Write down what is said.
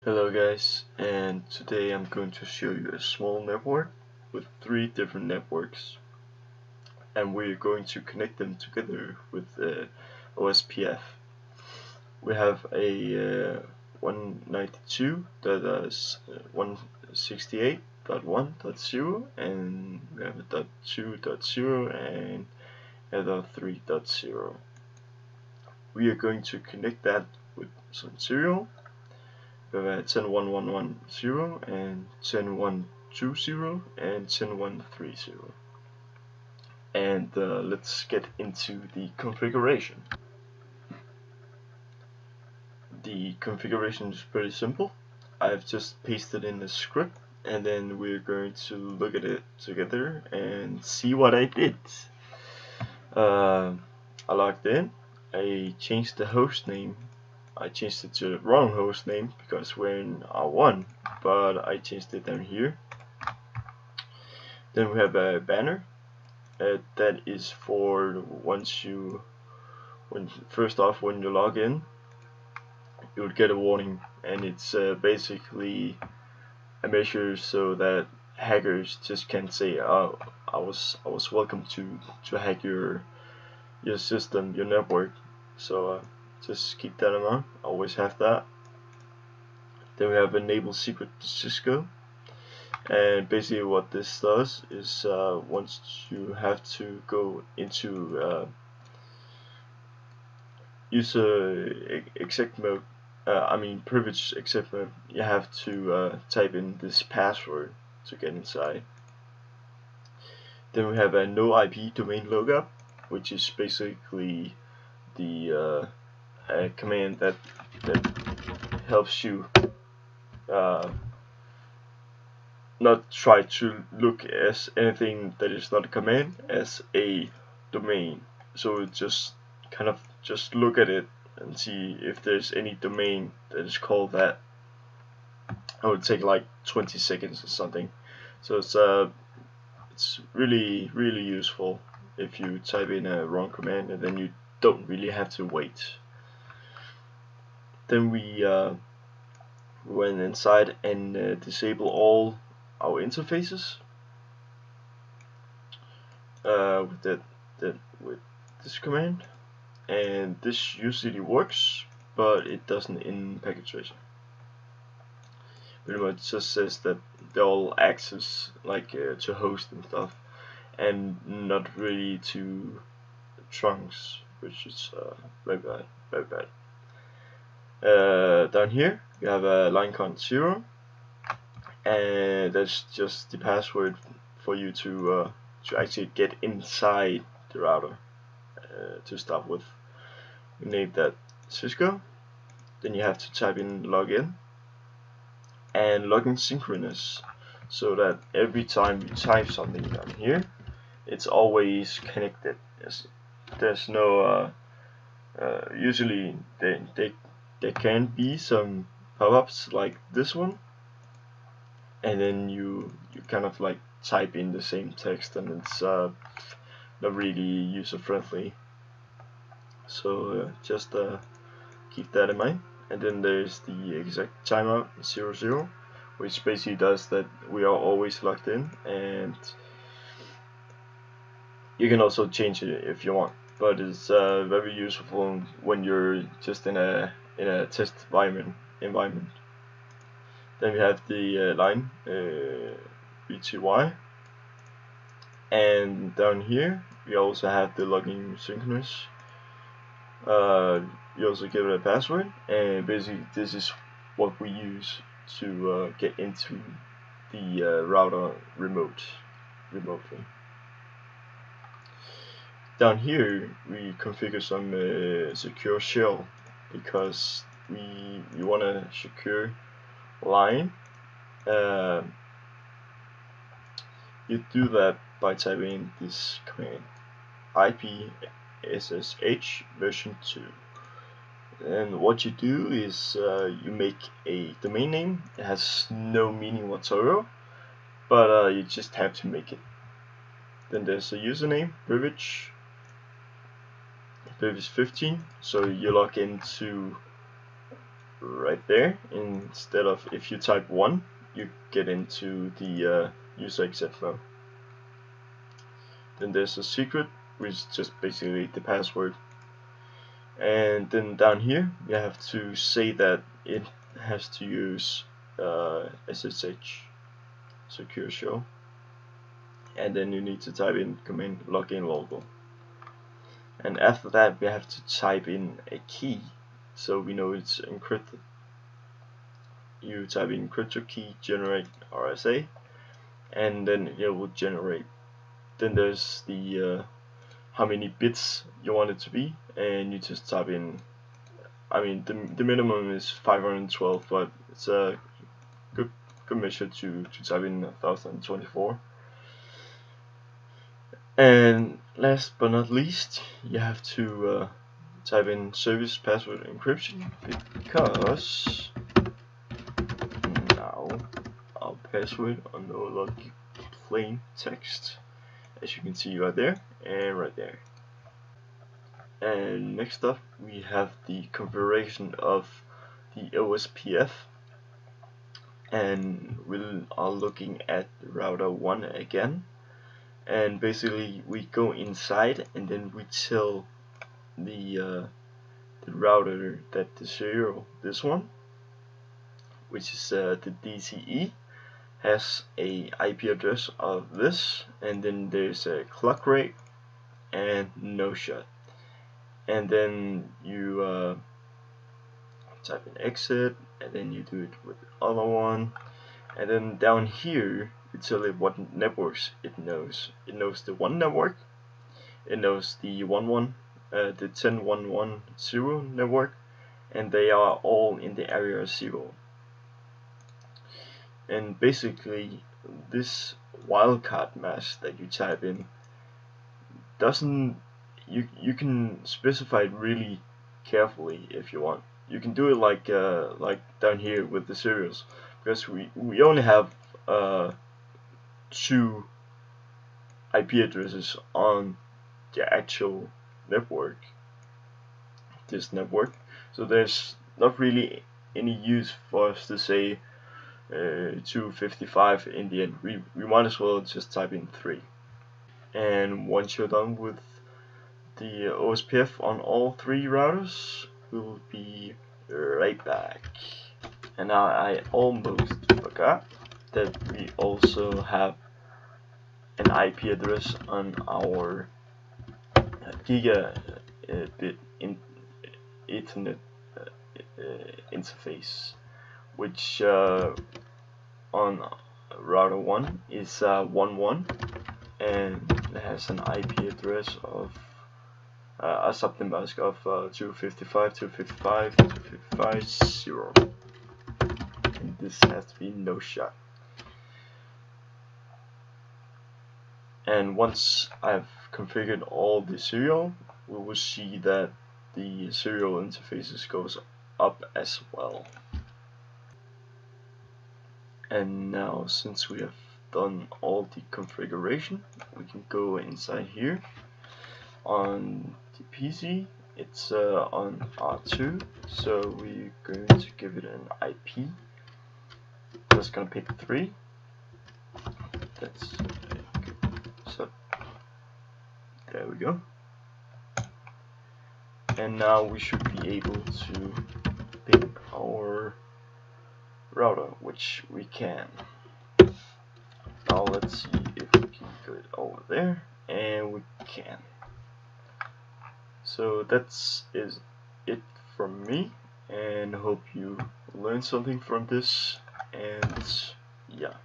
Hello guys, and today I'm going to show you a small network with 3 different networks, and we're going to connect them together with OSPF. We have a 192.168.1.0, and we have a .2.0 and a .3.0. We are going to connect that with some serial. We have 10.1.1.1.0 and 10.1.2.0 and 10.1.3.0. And let's get into the configuration. The configuration is pretty simple. I've just pasted in a script, and then we're going to look at it together and see what I did. I logged in. I changed the host name. I changed it to the wrong host name because we're in R1, but I changed it down here. Then we have a banner that is for when you log in, you'll get a warning, and it's basically a measure so that hackers just can't say, "Oh, I was welcome to hack your system, your network." So just keep that in mind. Always have that. Then we have enable secret to Cisco, and basically what this does is once you have to go into user exec mode, privilege exec mode, you have to type in this password to get inside. Then we have a no IP domain lookup, which is basically the command that helps you not try to look as anything that is not a command as a domain. So it just look at it and see if there's any domain that is called that. It would take like 20 seconds or something. So it's really useful if you type in a wrong command, and then you don't really have to wait. Then we went inside and disable all our interfaces with this command, and this usually works, but it doesn't in packet tracer. Pretty much just says that they're all access to host and stuff, and not really to trunks, which is very bad. Down here you have a line count 0, and that's just the password for you to actually get inside the router. To start with, we name that Cisco. Then you have to type in login, and login synchronous, so that every time you type something down here, it's always connected. There's no usually there can be some pop-ups like this one, and then you kind of like type in the same text, and it's not really user friendly. So just keep that in mind. And then there's the exact timeout 00, which basically does that we are always logged in, and you can also change it if you want, but it's very useful when you're just in a test environment. Then we have the line BTY, and down here we also have the login synchronous. You also give it a password, and basically this is what we use to get into the router remotely. Down here we configure some secure shell, because we want to secure line. You do that by typing this command IPSSH version 2, and what you do is you make a domain name. It has no meaning whatsoever, but you just have to make it. Then there's a username, privilege 15, so you log into right there. Instead of if you type 1, you get into the user exit flow. Then there's a secret, which is just basically the password. And then down here you have to say that it has to use SSH secure show, and then you need to type in command login logo. And after that we have to type in a key so we know it's encrypted. You type in crypto key generate RSA, and then it will generate. Then there's the how many bits you want it to be, and you just type in, I mean the minimum is 512, but it's a good measure to type in 1024. And last but not least, you have to type in service password encryption, because now our password are no longer plain text, as you can see right there and right there. And next up we have the configuration of the OSPF, and we are looking at router 1 again. And basically we go inside and then we tell the router that the serial, this one, which is the DCE, has a IP address of this, and then there's a clock rate and no shut. And then you type in exit, and then you do it with the other one, and then down here you tell it what networks it knows. It knows the 1 network, it knows the 110.1.1.0 network, and they are all in the area 0. And basically this wildcard mask that you type in doesn't, you can specify it really carefully if you want. You can do it like down here with the serials, because we only have 2 IP addresses on the actual network, this network, so there's not really any use for us to say 255 in the end. We might as well just type in 3. And once you're done with the OSPF on all 3 routers, we'll be right back. And now I almost forgot that we also have an IP address on our gigabit Ethernet interface, which on router 1 is 11, and it has an IP address of a subnet mask of 255.255.255.0, and this has to be no shut. And once I've configured all the serial, we will see that the serial interfaces goes up as well. And now, since we have done all the configuration, we can go inside here. On the PC, it's on R2, so we're going to give it an IP. Just gonna pick 3. That's so there we go. And now we should be able to pick our router, which we can. Now let's see if we can go it over there, and we can. So that's it from me, and hope you learned something from this, and yeah.